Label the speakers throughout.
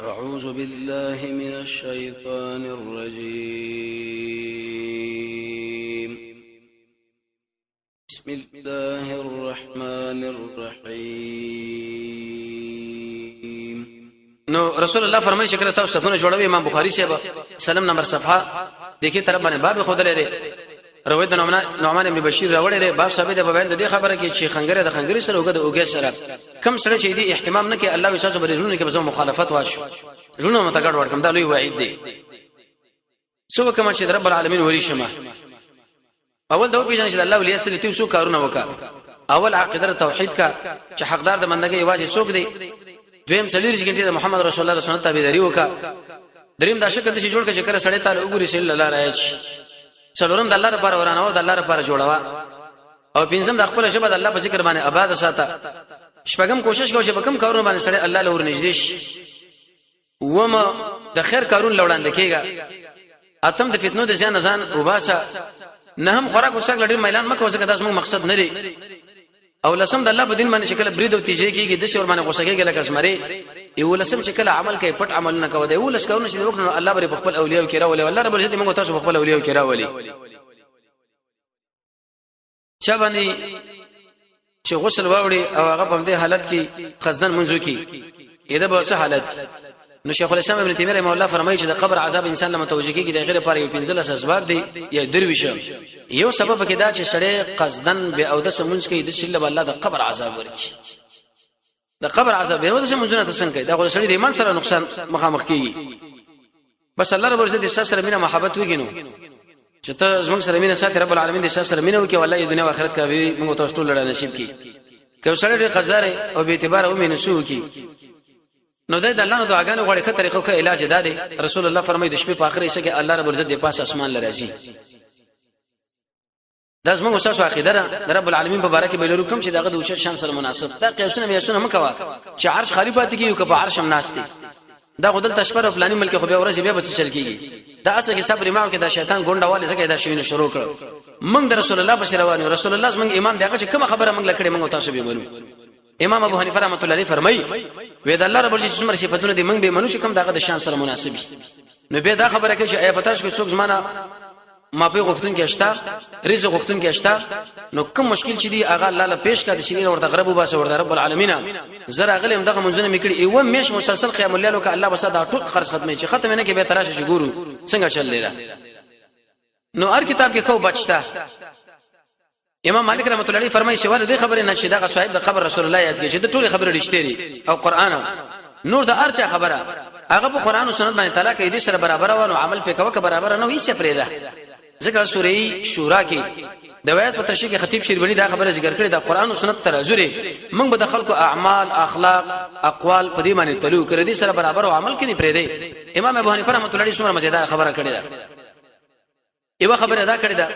Speaker 1: أعوذ بالله من الشيطان الرجيم. بسم الله الرحمن الرحيم. نو رسول الله فرمایي چې کله تاسو صفونه جوړوي امام بخاري صاحب سلام نمبر صفحه دیکھیے طرف باندې باب خود لري روایت نعمان بن بشیر راوړی لري باب ثابت په بیان د دې خبره کې چې خنګره د خنګری سره وګد اوګه سره کم سره چې دې اهتمام نه کوي الله وساسو برېژونه کې به مخالفت واشو ژوند متګړ ورکم دا لوی وعید دی سو کوم چې رب العالمین ولی شمه اول دا پیژنې چې الله ولیا سره تاسو کارونه وکا اول عقیده توحید کا چې حقدار د بندګۍ واجب څوک دی دویم 40 غنټه د محمد رسول الله سنت تابعداري وکا دریم دا شکل چې جوړ کړي چې کړه سړی تعالی وګوري صلی الله راځي څلورم د الله لپاره ورانه او د الله لپاره جوړوا او پنځم د خپل شبد الله په ذکر باندې آباد ساته شپږم کوشش کوي چې په کوم کارونه باندې سړی الله له ور نږدې شي وما د خیر کارون لوړاند کېږي اتم د فتنو د ځان ځان وباسه نه هم خوراک وسګ لړ میلان مکه وسګ داس موږ مقصد نه لري او لسم د الله په دین باندې شکل برید او تیجه کېږي د شور باندې غوسه کېږي لکه اسمري یو لسم شکل عمل کوي پټ عمل نه کوي یو لس کارونه چې وکړو الله بری په خپل اولیاء کې راولي والله رب العزت موږ تاسو په خپل اولیاء کې راولي چا باندې چې غسل واوړي او هغه په دې حالت کې خزدن منځو کې اېدا به څه حالت نو شیخ الاسلام ابن تیمیه رحمه الله فرمایي چې د قبر عذاب انسان له متوجه کېږي د غیر لپاره یو پنځله اسباب دي یا درویشه یو سبب کې دا چې سړی قصدن به او د سمونځ کې د شله الله د قبر عذاب ورکي د قبر عذاب به او د سمونځ نه تسنګ کوي دا غو سړی د ایمان سره نقصان مخامخ کېږي بس الله رب عزت د سره مینه محبت وګینو چې ته زموږ سره مینه ساتي رب العالمین د سره مینه وکي والله دنیا او آخرت کا به موږ تاسو ټول لړ نصیب کړي که سړی د قزاره او به اعتبار او مینه سو کی نو د الله نو دعاګانو غوړې ښه طریقو کې علاج دادې رسول الله فرمایي د شپې په اخر حصہ کې الله رب العزت د پاس اسمان لراځي دا زموږ اساس عقیده ده رب العالمین په بارکه به لرو کوم چې دغه د اوچت شان سره مناسب دا قیاسونه میاسونه مکوا چې عرش خالی پاتې کیږي او په عرش هم ناشته دا غدل تشبر فلانی ملک خو به ورځ بیا بس چل کیږي دا اصل کې صبر ما کې دا شیطان ګونډواله زکه دا شوینه شروع کړ موږ د رسول الله بشیر روانو رسول الله زموږ ایمان دغه چې کومه خبره موږ لکړې موږ تاسو به منو امام ابو حنیفه رحمۃ اللہ علیہ فرمای وې د الله رب العزت څومره صفاتونه دي موږ به منو چې کوم دغه د شان سره مناسبي نو به دا خبره کوي چې اي پتاش کو څوک زمانہ ما په غوښتن کې اشتا رزق غوښتن کې اشتا نو کوم مشکل چې دی هغه الله له پیش کا د شینې ورته غرب وباسه ورته رب العالمین زرا غلم دغه منځونه میکړي ایو مېش مسلسل قیام الليل وک الله بس دا ټول خرج ختمه چې ختم نه کې به تراشه چې ګورو څنګه چل لیدا نو هر کتاب کې خو بچتا امام مالک رحمۃ اللہ علیہ فرمایي چې ولې خبره نه چې دا صاحب د خبر رسول الله یاد کې چې د ټول خبره رښتینی او قران نور د ارچا خبره هغه په قران او سنت باندې تعالی کې دې سره برابر و او عمل په کوکه برابر نه وي څه پرېده ځکه سورې شورا کې د روایت په تشریح کې خطیب شیربانی دا خبره ذکر کړې د قران او سنت ترازره موږ به د خلکو اعمال اخلاق اقوال په دې باندې تلو کړې دې سره برابر او عمل کې نه پرېده امام ابو حنیفه رحمۃ اللہ علیہ څومره مزیدار خبره کړې ده یو خبره ادا کړې ده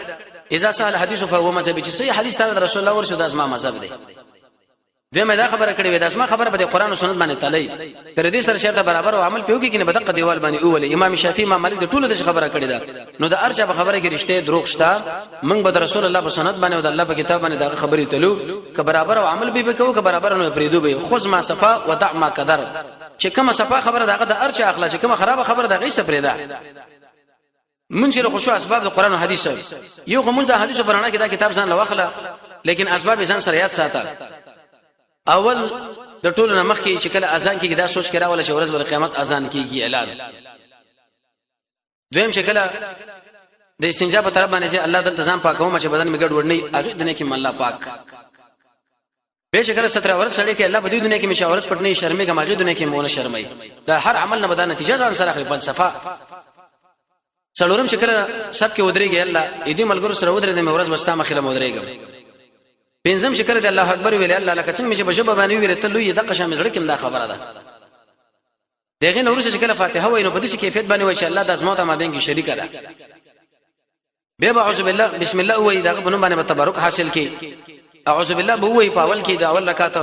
Speaker 1: اذا سال حدیث فهو مذهب چې صحیح حدیث تعالی رسول الله ورسو د اسما مذهب دی دمه دا خبره کړې وې د اسما خبره په قرآن او سنت باندې تعالی کړې دي سره شرط برابر او عمل پیوږي کنه بدقه دیوال باندې اول امام شافعي امام مالک د ټولو د خبره کړې ده نو د ارچا په خبره کې رښتې دروغ شته موږ به رسول الله په سنت باندې او د الله په کتاب باندې دا خبرې تلو ک برابر او عمل به وکړو ک برابر نه پریدو به خذ ما صفا ودع ما قدر چې کومه صفا خبره دغه د ارچا اخلاق چې کومه خراب خبره دغه یې سپریدا منځ له خشوع اسباب د قران او حدیث یو خو منځ حدیث پرانا کې دا کتاب ځان لوخله لیکن اسباب ځان سره یاد ساته اول د ټولو نه مخکې چې کله اذان کې دا سوچ کرا ولا چې ورځ بل قیامت اذان کېږي اعلان دویم چې کله د استنجا په طرف باندې چې الله د تنظیم پاکوم چې بدن میګډ وړنی هغه دنه کې الله پاک به شکر 17 ورځ سړی کې الله په دې دنیا کې مشاورت پټنی شرمې کماږي دنیا کې مونږ شرمای دا هر عمل نه بدن نتیجه ځان سره خپل فلسفه څلورم چې کله سب کې ودرېږي الله دې ملګرو سره ودرې د مورز بستا مخله مودرېږم پنځم چې کله د الله اکبر ویل الله لکه څنګه چې بجبه باندې ویل ته لوی دغه شامل زړه کې دا خبره ده دغه نور چې کله فاتحه وای نو په دې کیفیت باندې وای چې الله د ازمات ما بین کې شریک ده به اعوذ بالله بسم الله وای دغه په نوم باندې تبرک حاصل کی اعوذ بالله بو وای په اول کې د اول رکعت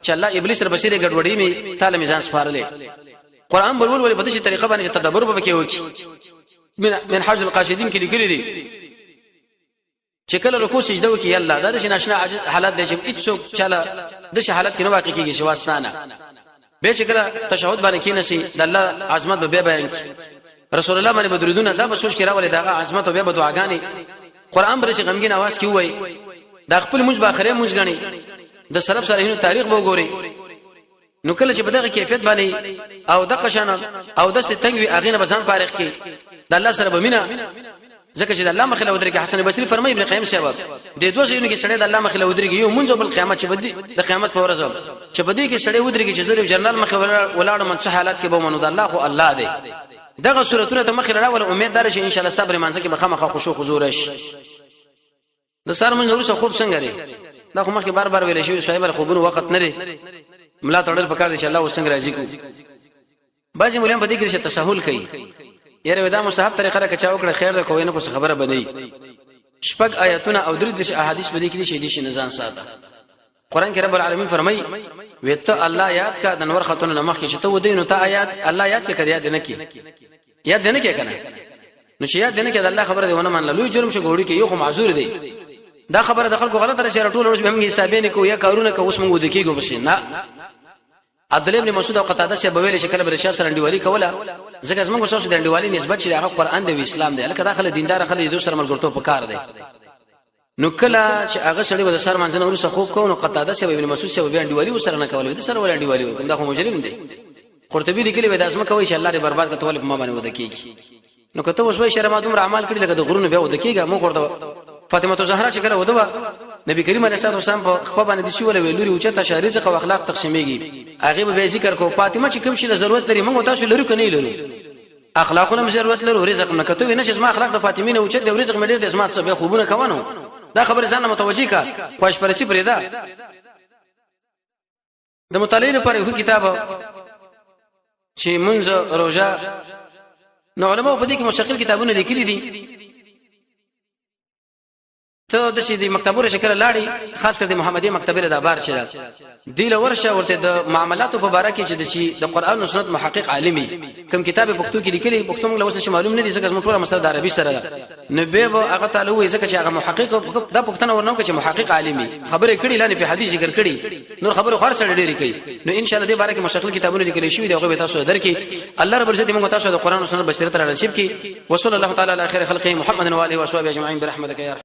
Speaker 1: چې الله ابلیس سره بصیره ګډوډي می تعالی میزان سپارلې قران برول ولې په دې طریقه باندې تدبر وکي وکي من حاج القاصدین کې لیکلي دي چې کله رکوع سجده وکي الله دا د ناشنا حالت د چې هیڅ څوک چاله د حالت کې نه واقع کیږي شواستانه به چې کله تشهود باندې کینسي د الله عظمت به بیان کی رسول الله باندې بدرودونه دا به سوچ کې راولې دا عظمت او به دعاګانې قران پر شي غمګین आवाज کی وای دا خپل مونږ باخره مونږ غني د سلف صالحینو تاریخ به وګوري نو کله چې په دغه کیفیت باندې او د قشانه او د ستنګوي اغینه بزان فارغ کی د الله سره بمینا ځکه چې د الله مخله ودرېږي حسن بصری فرمایي ابن قیم سبب د دوه ځایونو کې سړی د الله مخله ودرېږي یو منځ بل قیامت چې بدی د قیامت په ورځ چې بدی کې سړی ودرېږي چې زره جنرال مخه ولاړ منصح حالات کې به منو د الله خو الله دی دغه صورتونه ته مخه راول امید دار چې ان شاء الله صبر منځ کې بخمه خشوع حضور شي د سار من ورسره خوب څنګه لري دا خو مخکې بار ویل شي صاحب الخوبون وخت نه لري ملا تړل پکار دي چې الله وسنګ راځي کو بعضی مولان په دې کې چې تساهل کوي یره ودا مستحب طریقه را کچاو کړه خیر ده کوی نه کو خبره بنئ شپږ آیاتونه او درې د احادیث په دې کې شي دي نزان ساته قران کې رب العالمین فرمایي وته الله یاد کا د نور خاتون نمخ کې چې ته ودی نو ته آیات الله یاد کې کړه یاد نه کې یاد نه کې کنه نو چې یاد نه کې د الله خبره دی ونه من لوی جرم شو ګوړي کې یو خو معذور دی دا خبره د خلکو غلطه راځي ټول ورځ به موږ حسابین کو یا کارونه کو اوس موږ ودکیږو بس نه عبد الله ابن مسعود او قتاده سے بویل شکل برچا سره انډیوالي کوله ځکه زموږ سوسو د انډیوالي نسبت چې هغه قران دی او اسلام دی لکه داخله دیندار خلک د سره ملګرتوب پکار دی نو کله چې هغه سړی و سر منځنه ورسره خوب کو نو قتاده سے ابن مسعود سے به انډیوالي وسره نه کوله د سره ول انډیوالي دا خو مجرم دی قرطبي لیکلی وای دا اسمه کوي چې الله دې برباد کړي په ما باندې ودکیږي نو کته اوس وای شرم ادم اعمال کړي لکه د غرونو به ودکیږي مو ورته فاطمه زهرا چې کله ودوا نبی کریم علیه الصلاه والسلام په خو باندې د شی ول ویلوري او چې تشریز او اخلاق تقسیمېږي هغه به ذکر کو فاطمه چې کوم شي ضرورت لري موږ تاسو لرو کني لرو اخلاقونه ضرورت لرو رزق نه کته وینې چې ما اخلاق د فاطمه نه او چې د رزق مې ډېر د اسمات څخه خوبونه کوونو دا خبره ځان متوجي کا خوښ پرسي پرېدا د مطالعه لپاره یو کتاب چې منځ روزه نو علماء په دې کې مستقل کتابونه لیکلي دي ته د سیدی مکتبوره شکل لاړی خاص کر د محمدي مکتبه د بار شه دی له ورشه ورته د معاملاتو په باره کې چې د شي د قران او سنت محقق عالمي کوم کتاب پښتو کې لیکلي پښتو موږ اوس معلوم نه دي ځکه موږ ټول مسله د عربي سره نه به هغه تعالی وایي ځکه چې هغه محقق دا پښتنه ورنو چې محقق عالمي خبره کړي لاندې په حدیث ذکر کړي نور خبره خار سره ډېری کوي نو ان شاء الله د باره کې مشکل کتابونه لیکل شوی دی هغه به تاسو درکې الله رب عزت موږ تاسو د قران او سنت بصیرت را نصیب کړي وصلی الله تعالی علی خیر خلقه محمد و علیه و صحبه اجمعین برحمتک یا